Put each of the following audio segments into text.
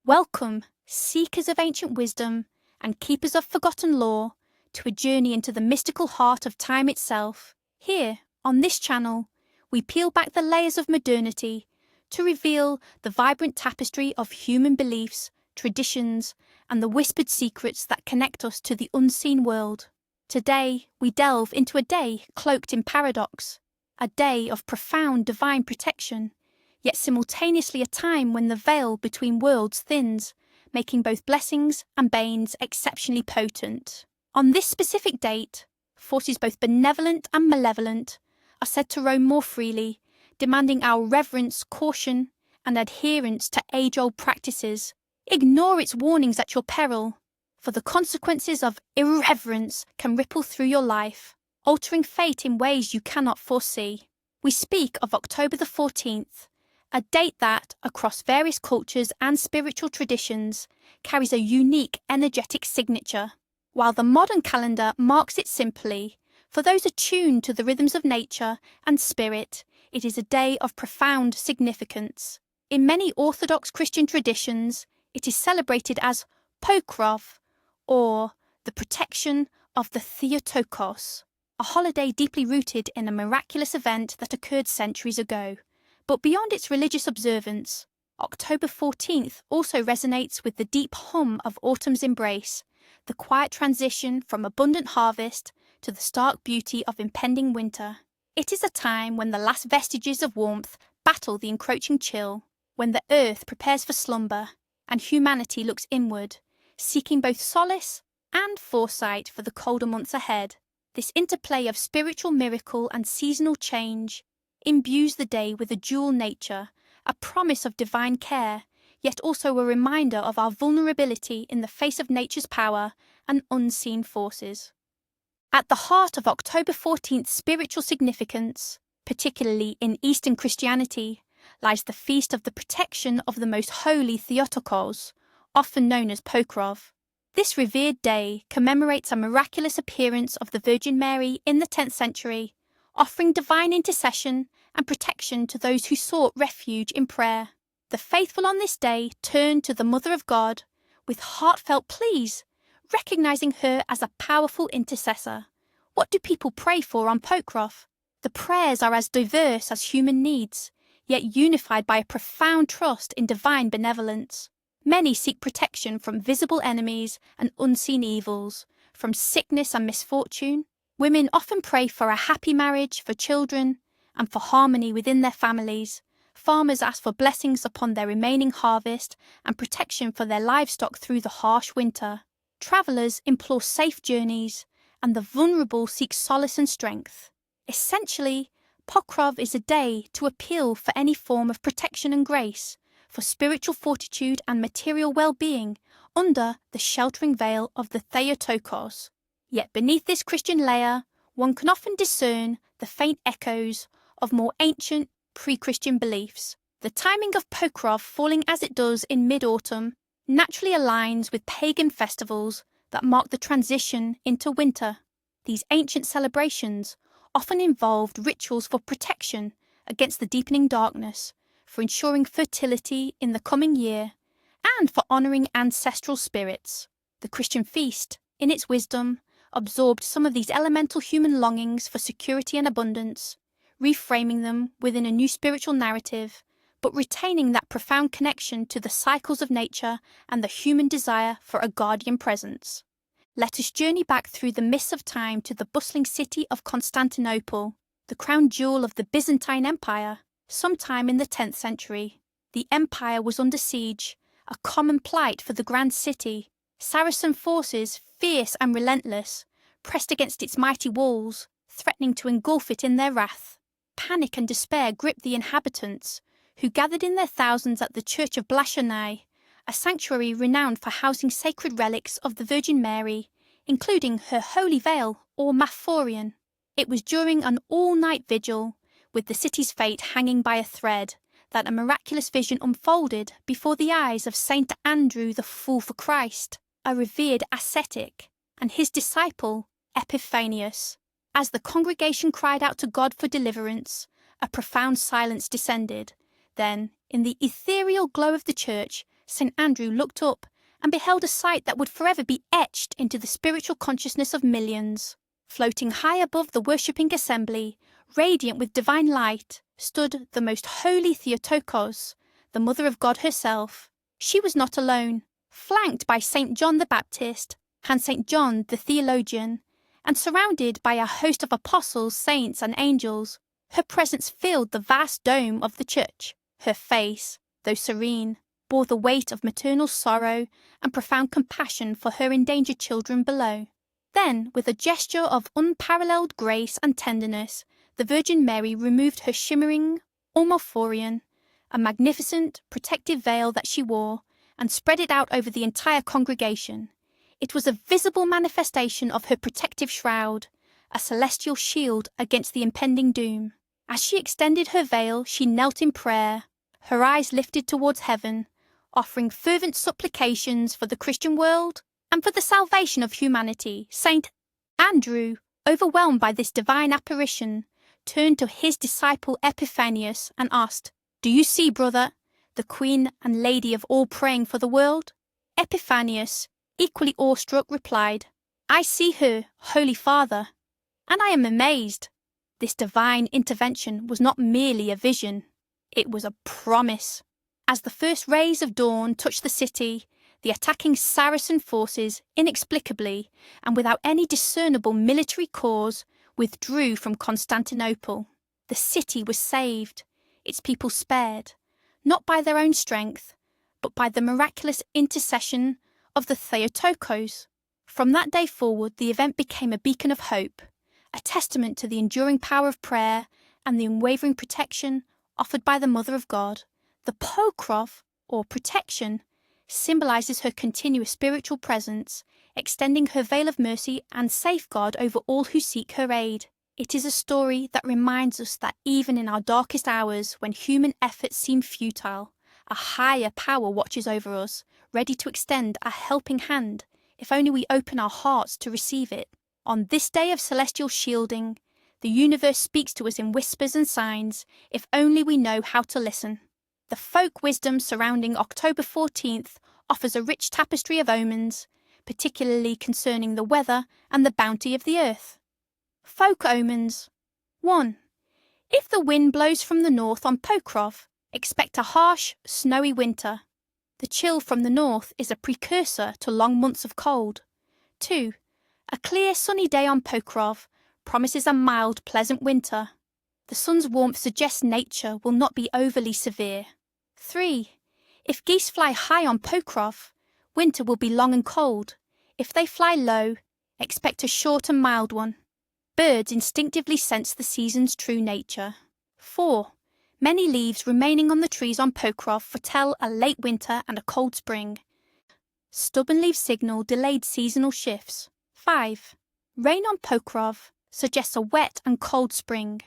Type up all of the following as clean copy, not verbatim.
Welcome, seekers of ancient wisdom and keepers of forgotten lore, to a journey into the mystical heart of time itself. Here, on this channel, we peel back the layers of modernity to reveal the vibrant tapestry of human beliefs, traditions, and the whispered secrets that connect us to the unseen world. Today, we delve into a day cloaked in paradox, a day of profound divine protection, yet simultaneously a time when the veil between worlds thins, making both blessings and banes exceptionally potent. On this specific date, forces both benevolent and malevolent are said to roam more freely, demanding our reverence, caution, and adherence to age-old practices. Ignore its warnings at your peril, for the consequences of irreverence can ripple through your life, altering fate in ways you cannot foresee. We speak of October the 14th, a date that, across various cultures and spiritual traditions, carries a unique energetic signature. While the modern calendar marks it simply, for those attuned to the rhythms of nature and spirit, it is a day of profound significance. In many Orthodox Christian traditions, it is celebrated as Pokrov, or the protection of the Theotokos, a holiday deeply rooted in a miraculous event that occurred centuries ago. But beyond its religious observance, October 14th also resonates with the deep hum of autumn's embrace, the quiet transition from abundant harvest to the stark beauty of impending winter. It is a time when the last vestiges of warmth battle the encroaching chill, when the earth prepares for slumber and humanity looks inward, seeking both solace and foresight for the colder months ahead. This interplay of spiritual miracle and seasonal change imbues the day with a dual nature, a promise of divine care, yet also a reminder of our vulnerability in the face of nature's power and unseen forces. At the heart of October 14th's spiritual significance, particularly in Eastern Christianity, lies the feast of the protection of the most holy Theotokos, often known as Pokrov. This revered day commemorates a miraculous appearance of the Virgin Mary in the 10th century, offering divine intercession and protection to those who sought refuge in prayer. The faithful on this day turn to the Mother of God with heartfelt pleas, recognizing her as a powerful intercessor. What do people pray for on Pokrov? The prayers are as diverse as human needs, yet unified by a profound trust in divine benevolence. Many seek protection from visible enemies and unseen evils, from sickness and misfortune. Women often pray for a happy marriage, for children, and for harmony within their families. Farmers ask for blessings upon their remaining harvest and protection for their livestock through the harsh winter. Travellers implore safe journeys, and the vulnerable seek solace and strength. Essentially, Pokrov is a day to appeal for any form of protection and grace, for spiritual fortitude and material well-being under the sheltering veil of the Theotokos. Yet beneath this Christian layer, one can often discern the faint echoes of more ancient, pre-Christian beliefs. The timing of Pokrov falling as it does in mid-autumn naturally aligns with pagan festivals that mark the transition into winter. These ancient celebrations often involved rituals for protection against the deepening darkness, for ensuring fertility in the coming year, and for honouring ancestral spirits. The Christian feast, in its wisdom, absorbed some of these elemental human longings for security and abundance, reframing them within a new spiritual narrative, but retaining that profound connection to the cycles of nature and the human desire for a guardian presence. Let us journey back through the mists of time to the bustling city of Constantinople, the crown jewel of the Byzantine Empire. Sometime in the 10th century, the empire was under siege, a common plight for the grand city. Saracen forces, fierce and relentless, pressed against its mighty walls, threatening to engulf it in their wrath. Panic and despair gripped the inhabitants, who gathered in their thousands at the church of Blashanai, a sanctuary renowned for housing sacred relics of the Virgin Mary, including her holy veil, or maphorion. It was during an all-night vigil, with the city's fate hanging by a thread, that a miraculous vision unfolded before the eyes of Saint Andrew the Fool for Christ, a revered ascetic, and his disciple, Epiphanius. As the congregation cried out to God for deliverance, a profound silence descended. Then, in the ethereal glow of the church, St. Andrew looked up and beheld a sight that would forever be etched into the spiritual consciousness of millions. Floating high above the worshipping assembly, radiant with divine light, stood the most holy Theotokos, the Mother of God herself. She was not alone. Flanked by St. John the Baptist and St. John the theologian, and surrounded by a host of apostles, saints, and angels, her presence filled the vast dome of the church. Her face, though serene, bore the weight of maternal sorrow and profound compassion for her endangered children below. Then, with a gesture of unparalleled grace and tenderness, the Virgin Mary removed her shimmering ormophorion, a magnificent protective veil that she wore, and spread it out over the entire congregation. It was a visible manifestation of her protective shroud, a celestial shield against the impending doom. As she extended her veil, she knelt in prayer, her eyes lifted towards heaven, offering fervent supplications for the Christian world and for the salvation of humanity. St. Andrew, overwhelmed by this divine apparition, turned to his disciple Epiphanius and asked, "Do you see, brother, the Queen and Lady of all praying for the world?" Epiphanius, equally awestruck, replied, "I see her, Holy Father, and I am amazed. This divine intervention was not merely a vision, it was a promise." As the first rays of dawn touched the city, the attacking Saracen forces inexplicably and without any discernible military cause withdrew from Constantinople. The city was saved, its people spared, not by their own strength, but by the miraculous intercession of the Theotokos. From that day forward, the event became a beacon of hope, a testament to the enduring power of prayer and the unwavering protection offered by the Mother of God. The pokrov, or protection, symbolizes her continuous spiritual presence, extending her veil of mercy and safeguard over all who seek her aid. It is a story that reminds us that even in our darkest hours, when human efforts seem futile, a higher power watches over us, ready to extend a helping hand, if only we open our hearts to receive it. On this day of celestial shielding, the universe speaks to us in whispers and signs, if only we know how to listen. The folk wisdom surrounding October 14th offers a rich tapestry of omens, particularly concerning the weather and the bounty of the earth. Folk omens. 1. If the wind blows from the north on Pokrov, expect a harsh, snowy winter. The chill from the north is a precursor to long months of cold. 2. A clear, sunny day on Pokrov promises a mild, pleasant winter. The sun's warmth suggests nature will not be overly severe. 3. If geese fly high on Pokrov, winter will be long and cold. If they fly low, expect a short and mild one. Birds instinctively sense the season's true nature. 4. Many leaves remaining on the trees on Pokrov foretell a late winter and a cold spring. Stubborn leaves signal delayed seasonal shifts. 5. Rain on Pokrov suggests a wet and cold spring.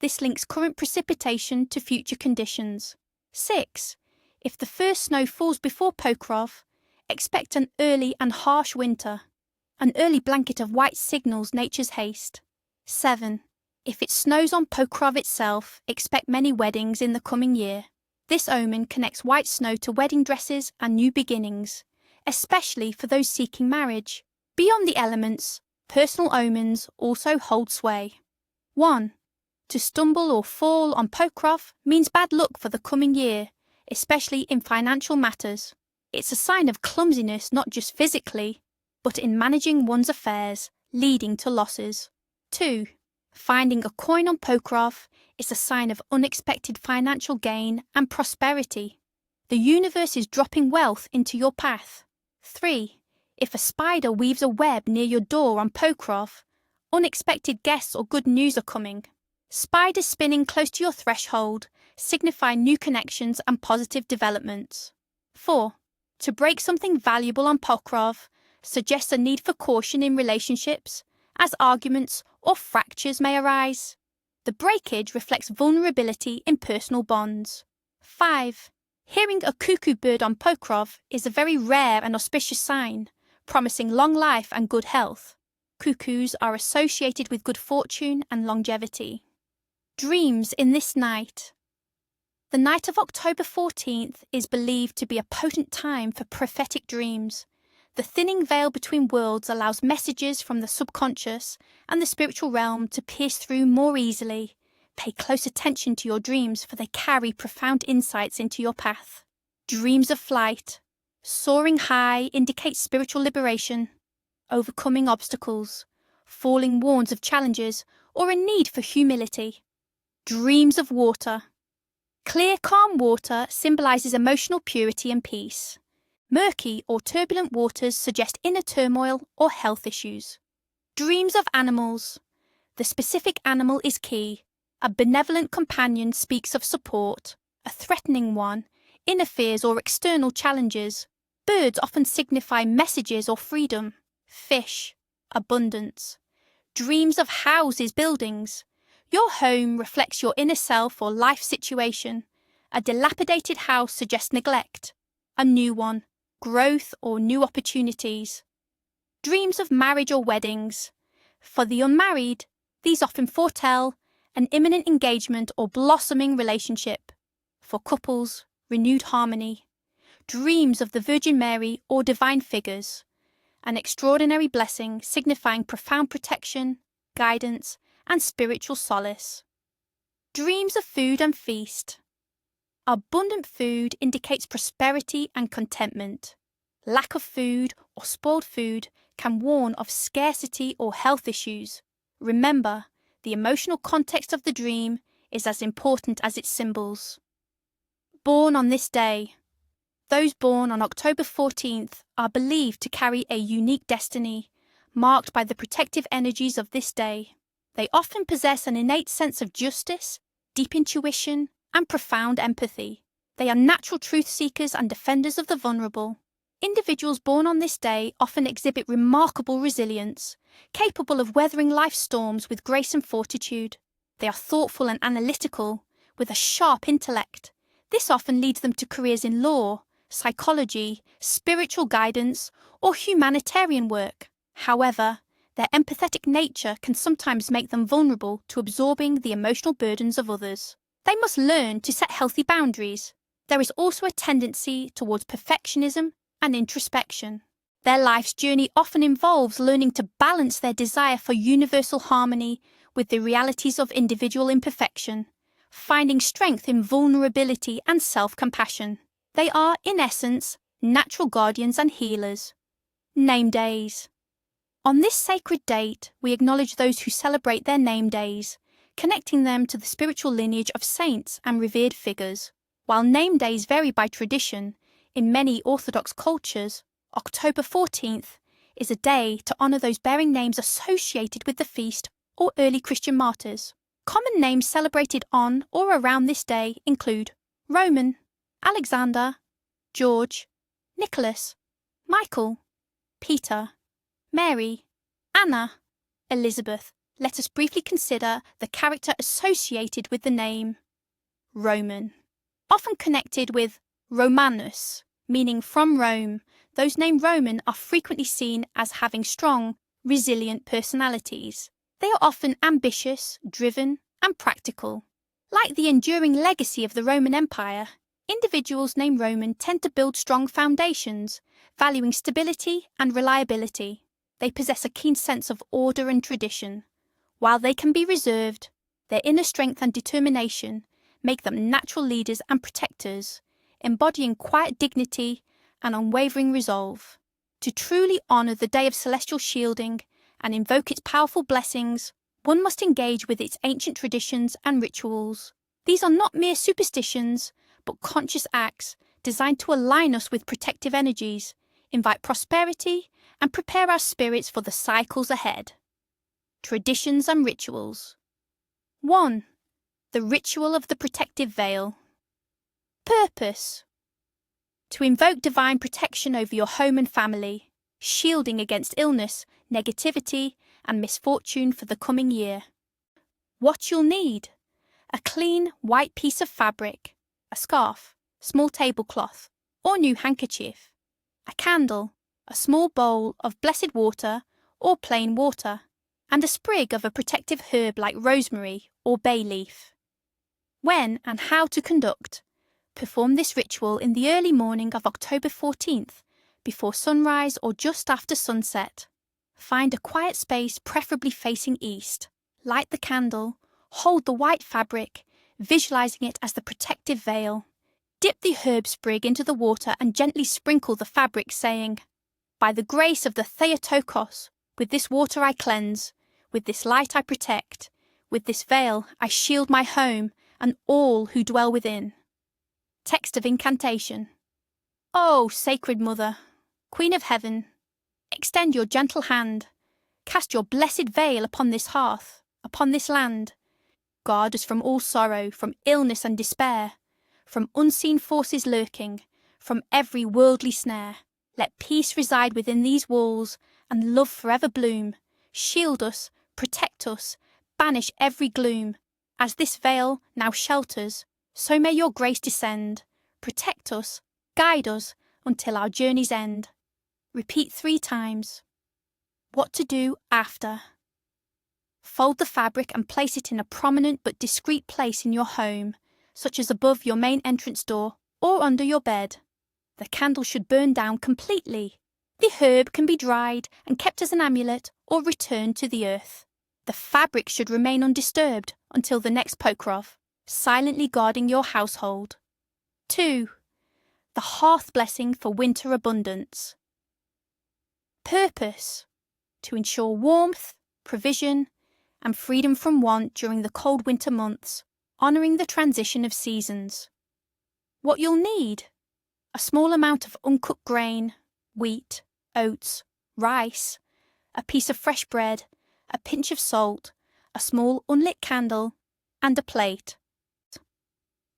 This links current precipitation to future conditions. 6. If the first snow falls before Pokrov, expect an early and harsh winter. An early blanket of white signals nature's haste. 7. If it snows on Pokrov itself, expect many weddings in the coming year. This omen connects white snow to wedding dresses and new beginnings, especially for those seeking marriage. Beyond the elements, personal omens also hold sway. 1. To stumble or fall on Pokrov means bad luck for the coming year, especially in financial matters. It's a sign of clumsiness not just physically, but in managing one's affairs, leading to losses. 2. Finding a coin on Pokrov is a sign of unexpected financial gain and prosperity. The universe is dropping wealth into your path. 3. If a spider weaves a web near your door on Pokrov, unexpected guests or good news are coming. Spiders spinning close to your threshold signify new connections and positive developments. 4. To break something valuable on Pokrov suggests a need for caution in relationships, as arguments or fractures may arise. The breakage reflects vulnerability in personal bonds. 5. Hearing a cuckoo bird on Pokrov is a very rare and auspicious sign, promising long life and good health. Cuckoos are associated with good fortune and longevity. Dreams in this night. The night of October 14th is believed to be a potent time for prophetic dreams. The thinning veil between worlds allows messages from the subconscious and the spiritual realm to pierce through more easily. Pay close attention to your dreams, for they carry profound insights into your path. Dreams of flight. Soaring high indicates spiritual liberation. Overcoming obstacles. Falling warns of challenges or a need for humility. Dreams of water. Clear, calm water symbolizes emotional purity and peace. Murky or turbulent waters suggest inner turmoil or health issues. Dreams of animals. The specific animal is key. A benevolent companion speaks of support. A threatening one, inner fears or external challenges. Birds often signify messages or freedom. Fish, abundance. Dreams of houses, buildings. Your home reflects your inner self or life situation. A dilapidated house suggests neglect. A new one, growth or new opportunities. Dreams of marriage or weddings. For the unmarried, these often foretell an imminent engagement or blossoming relationship. For couples, renewed harmony. Dreams of the Virgin Mary or divine figures. An extraordinary blessing signifying profound protection, guidance, and spiritual solace. Dreams of food and feast. Abundant food indicates prosperity and contentment. Lack of food or spoiled food can warn of scarcity or health issues. Remember, the emotional context of the dream is as important as its symbols. Born on this day. Those born on October 14th are believed to carry a unique destiny, marked by the protective energies of this day. They often possess an innate sense of justice, deep intuition, and profound empathy. They are natural truth seekers and defenders of the vulnerable. Individuals born on this day often exhibit remarkable resilience, capable of weathering life's storms with grace and fortitude. They are thoughtful and analytical, with a sharp intellect. This often leads them to careers in law, psychology, spiritual guidance, or humanitarian work. However, their empathetic nature can sometimes make them vulnerable to absorbing the emotional burdens of others. They must learn to set healthy boundaries. There is also a tendency towards perfectionism and introspection. Their life's journey often involves learning to balance their desire for universal harmony with the realities of individual imperfection, finding strength in vulnerability and self-compassion. They are, in essence, natural guardians and healers. Name days. On this sacred date, we acknowledge those who celebrate their name days, connecting them to the spiritual lineage of saints and revered figures. While name days vary by tradition, in many Orthodox cultures, October 14th is a day to honour those bearing names associated with the feast or early Christian martyrs. Common names celebrated on or around this day include Roman, Alexander, George, Nicholas, Michael, Peter, Mary, Anna, Elizabeth. Let us briefly consider the character associated with the name Roman. Often connected with Romanus, meaning from Rome, those named Roman are frequently seen as having strong, resilient personalities. They are often ambitious, driven, and practical. Like the enduring legacy of the Roman Empire, individuals named Roman tend to build strong foundations, valuing stability and reliability. They possess a keen sense of order and tradition. While they can be reserved, their inner strength and determination make them natural leaders and protectors, embodying quiet dignity and unwavering resolve. To truly honour the day of celestial shielding and invoke its powerful blessings, one must engage with its ancient traditions and rituals. These are not mere superstitions, but conscious acts designed to align us with protective energies, invite prosperity, and prepare our spirits for the cycles ahead. Traditions and rituals. 1. The ritual of the protective veil. Purpose. To invoke divine protection over your home and family, shielding against illness, negativity, and misfortune for the coming year. What you'll need: a clean, white piece of fabric, a scarf, small tablecloth, or new handkerchief, a candle, a small bowl of blessed water or plain water, and a sprig of a protective herb like rosemary or bay leaf. When and how to conduct. Perform this ritual in the early morning of October 14th, before sunrise or just after sunset. Find a quiet space, preferably facing east. Light the candle, hold the white fabric, visualizing it as the protective veil. Dip the herb sprig into the water and gently sprinkle the fabric, saying, "By the grace of the Theotokos, with this water I cleanse, with this light I protect, with this veil I shield my home and all who dwell within." Text of incantation. O Sacred Mother, Queen of Heaven, extend your gentle hand, cast your blessed veil upon this hearth, upon this land. Guard us from all sorrow, from illness and despair, from unseen forces lurking, from every worldly snare. Let peace reside within these walls, and love forever bloom. Shield us, protect us, banish every gloom. As this veil now shelters, so may your grace descend. Protect us, guide us, until our journey's end. Repeat 3 times. What to do after. Fold the fabric and place it in a prominent but discreet place in your home, such as above your main entrance door or under your bed. The candle should burn down completely. The herb can be dried and kept as an amulet or returned to the earth. The fabric should remain undisturbed until the next pokrov, silently guarding your household. 2. The hearth blessing for winter abundance. Purpose: to ensure warmth, provision, and freedom from want during the cold winter months, honouring the transition of seasons. What you'll need: a small amount of uncooked grain, wheat, oats, rice, a piece of fresh bread, a pinch of salt, a small unlit candle, and a plate.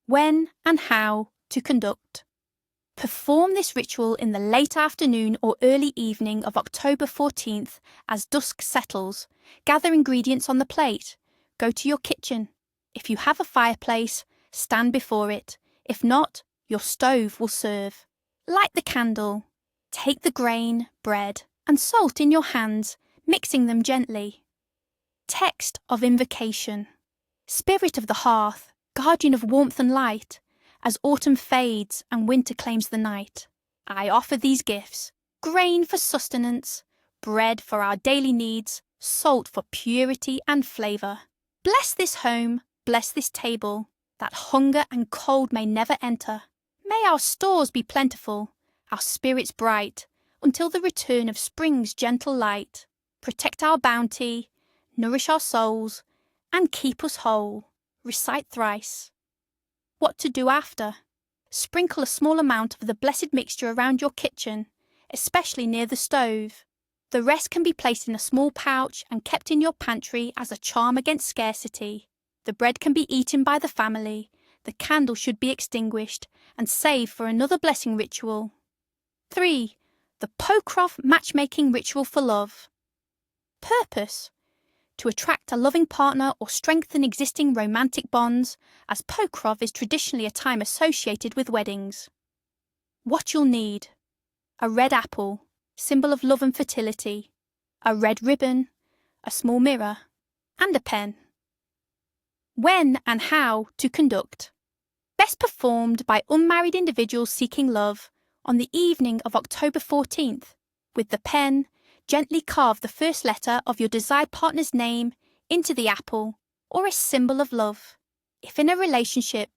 When and how to conduct. Perform this ritual in the late afternoon or early evening of October 14th as dusk settles. Gather ingredients on the plate. Go to your kitchen. If you have a fireplace, stand before it. If not, your stove will serve. Light the candle. Take the grain, bread, and salt in your hands, mixing them gently. Text of invocation. Spirit of the hearth, guardian of warmth and light, as autumn fades and winter claims the night, I offer these gifts: grain for sustenance, bread for our daily needs, salt for purity and flavour. Bless this home, bless this table, that hunger and cold may never enter. May our stores be plentiful, our spirits bright, until the return of spring's gentle light. Protect our bounty, nourish our souls, and keep us whole. Recite thrice. What to do after. Sprinkle a small amount of the blessed mixture around your kitchen, especially near the stove. The rest can be placed in a small pouch and kept in your pantry as a charm against scarcity. The bread can be eaten by the family, the candle should be extinguished and saved for another blessing ritual. 3. The Pokrov matchmaking ritual for love. Purpose: to attract a loving partner or strengthen existing romantic bonds, as Pokrov is traditionally a time associated with weddings. What you'll need: a red apple, symbol of love and fertility, a red ribbon, a small mirror, and a pen. When and how to conduct. Best performed by unmarried individuals seeking love on the evening of October 14th. With the pen, gently carve the first letter of your desired partner's name into the apple, or a symbol of love. If in a relationship,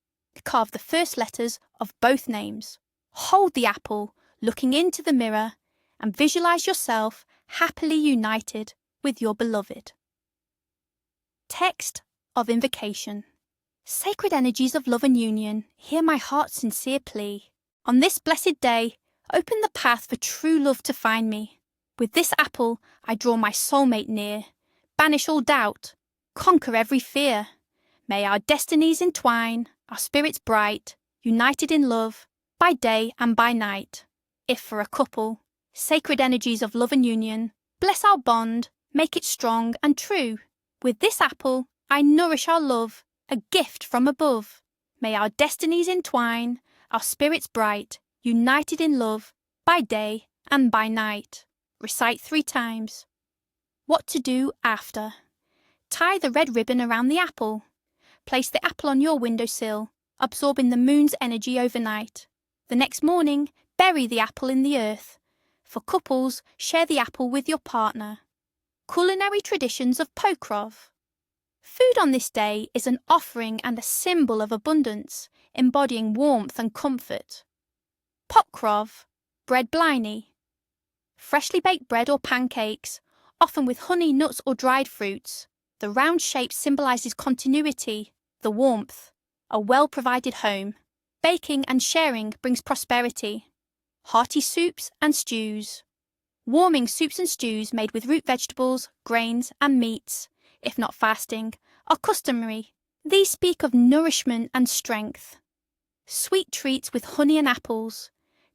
carve the first letters of both names. Hold the apple, looking into the mirror, and visualize yourself happily united with your beloved. Text of invocation. Sacred energies of love and union, hear my heart's sincere plea. On this blessed day, open the path for true love to find me. With this apple, I draw my soulmate near, banish all doubt, conquer every fear. May our destinies entwine, our spirits bright, united in love, by day and by night. If for a couple, sacred energies of love and union, bless our bond, make it strong and true. With this apple, I nourish our love, a gift from above. May our destinies entwine, our spirits bright, united in love, by day and by night. Recite 3 times. What to do after. Tie the red ribbon around the apple. Place the apple on your windowsill, absorbing the moon's energy overnight. The next morning, bury the apple in the earth. For couples, share the apple with your partner. Culinary traditions of Pokrov. Food on this day is an offering and a symbol of abundance, embodying warmth and comfort. Pokrov, bread bliney. Freshly baked bread or pancakes, often with honey, nuts or dried fruits. The round shape symbolises continuity, the warmth, a well-provided home. Baking and sharing brings prosperity. Hearty soups and stews. Warming soups and stews made with root vegetables, grains and meats, if not fasting, are customary. These speak of nourishment and strength. Sweet treats with honey and apples.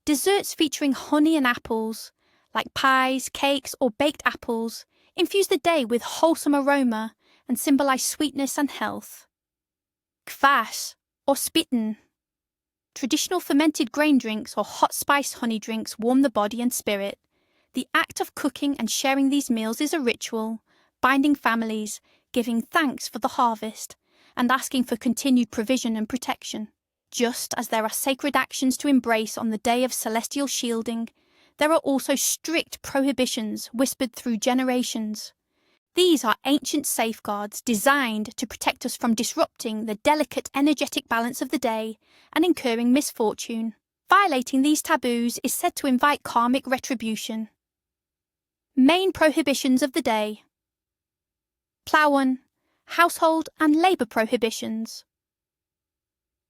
Desserts featuring honey and apples, like pies, cakes or baked apples, infuse the day with wholesome aroma and symbolise sweetness and health. Kvass or spitten. Traditional fermented grain drinks or hot spice honey drinks warm the body and spirit. The act of cooking and sharing these meals is a ritual, binding families, giving thanks for the harvest, and asking for continued provision and protection. Just as there are sacred actions to embrace on the day of celestial shielding, there are also strict prohibitions whispered through generations. These are ancient safeguards designed to protect us from disrupting the delicate energetic balance of the day and incurring misfortune. Violating these taboos is said to invite karmic retribution. Main prohibitions of the day. Ploughman, household and labour prohibitions.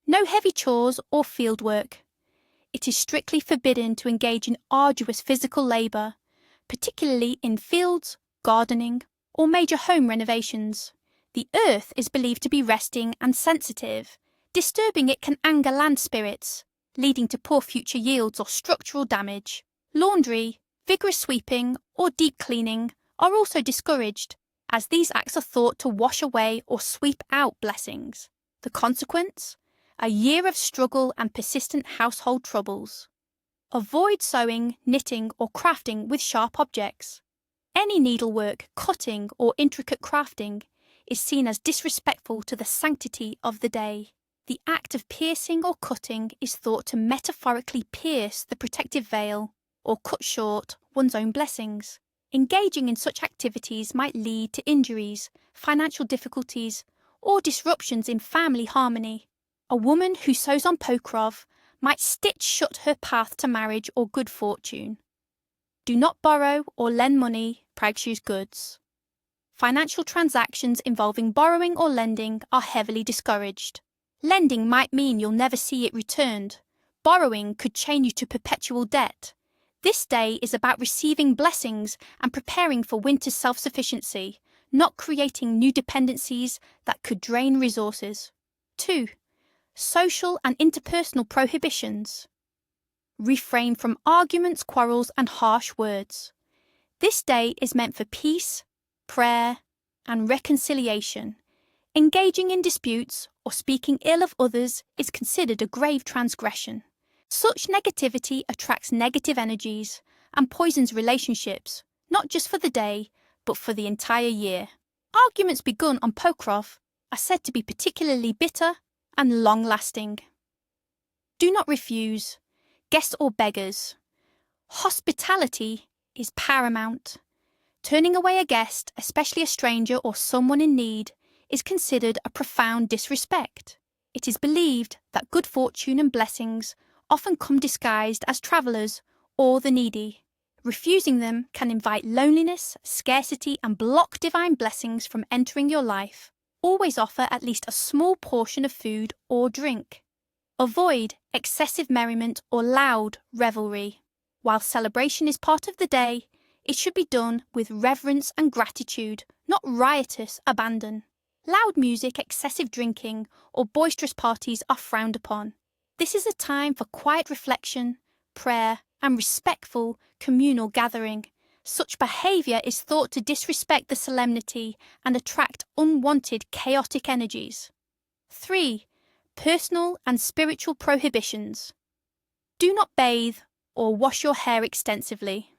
No heavy chores or field work. It is strictly forbidden to engage in arduous physical labour, particularly in fields, gardening, or major home renovations. The earth is believed to be resting and sensitive. Disturbing it can anger land spirits, leading to poor future yields or structural damage. Laundry, vigorous sweeping, or deep cleaning are also discouraged, as these acts are thought to wash away or sweep out blessings. The consequence? A year of struggle and persistent household troubles. Avoid sewing, knitting, or crafting with sharp objects. Any needlework, cutting, or intricate crafting is seen as disrespectful to the sanctity of the day. The act of piercing or cutting is thought to metaphorically pierce the protective veil or cut short one's own blessings. Engaging in such activities might lead to injuries, financial difficulties, or disruptions in family harmony. A woman who sews on Pokrov might stitch shut her path to marriage or good fortune. Do not borrow or lend money, Pragshu's goods. Financial transactions involving borrowing or lending are heavily discouraged. Lending might mean you'll never see it returned. Borrowing could chain you to perpetual debt. This day is about receiving blessings and preparing for winter's self-sufficiency, not creating new dependencies that could drain resources. 2. Social and interpersonal prohibitions. Refrain from arguments, quarrels, and harsh words. This day is meant for peace, prayer, and reconciliation. Engaging in disputes or speaking ill of others is considered a grave transgression. Such negativity attracts negative energies and poisons relationships, not just for the day, but for the entire year. Arguments begun on Pokrov are said to be particularly bitter and long-lasting. Do not refuse, guests or beggars. Hospitality is paramount. Turning away a guest, especially a stranger or someone in need, is considered a profound disrespect. It is believed that good fortune and blessings often come disguised as travellers or the needy. Refusing them can invite loneliness, scarcity, and block divine blessings from entering your life. Always offer at least a small portion of food or drink. Avoid excessive merriment or loud revelry. While celebration is part of the day, it should be done with reverence and gratitude, not riotous abandon. Loud music, excessive drinking, or boisterous parties are frowned upon. This is a time for quiet reflection, prayer, and respectful communal gathering. Such behaviour is thought to disrespect the solemnity and attract unwanted chaotic energies. 3. Personal and spiritual prohibitions. Do not bathe or wash your hair extensively.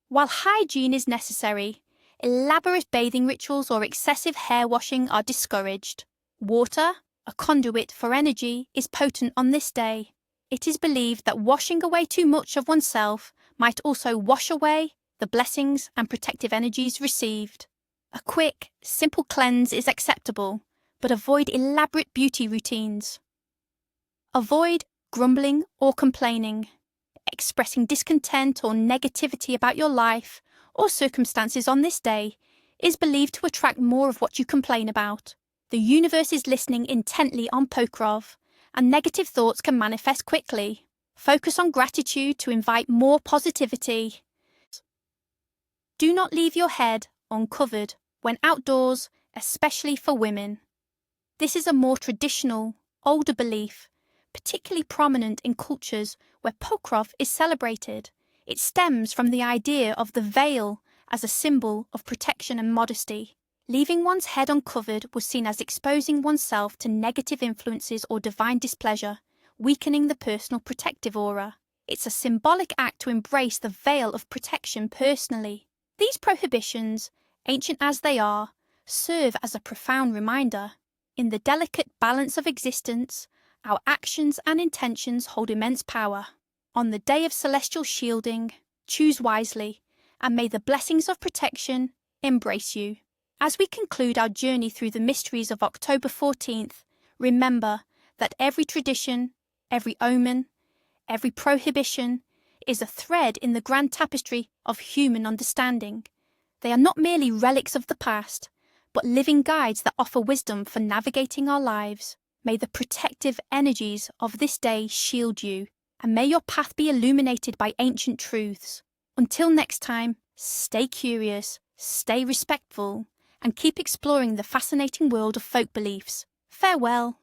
While hygiene is necessary, elaborate bathing rituals or excessive hair washing are discouraged. Water, a conduit for energy, is potent on this day. It is believed that washing away too much of oneself might also wash away the blessings and protective energies received. A quick, simple cleanse is acceptable, but avoid elaborate beauty routines. Avoid grumbling or complaining. Expressing discontent or negativity about your life or circumstances on this day is believed to attract more of what you complain about. The universe is listening intently on Pokrov, and negative thoughts can manifest quickly. Focus on gratitude to invite more positivity. Do not leave your head uncovered when outdoors, especially for women. This is a more traditional, older belief, particularly prominent in cultures where Pokrov is celebrated. It stems from the idea of the veil as a symbol of protection and modesty. Leaving one's head uncovered was seen as exposing oneself to negative influences or divine displeasure, weakening the personal protective aura. It's a symbolic act to embrace the veil of protection personally. These prohibitions, ancient as they are, serve as a profound reminder. In the delicate balance of existence, our actions and intentions hold immense power. On the day of celestial shielding, choose wisely, and may the blessings of protection embrace you. As we conclude our journey through the mysteries of October 14th, remember that every tradition, every omen, every prohibition is a thread in the grand tapestry of human understanding. They are not merely relics of the past, but living guides that offer wisdom for navigating our lives. May the protective energies of this day shield you, and may your path be illuminated by ancient truths. Until next time, stay curious, stay respectful, and keep exploring the fascinating world of folk beliefs. Farewell.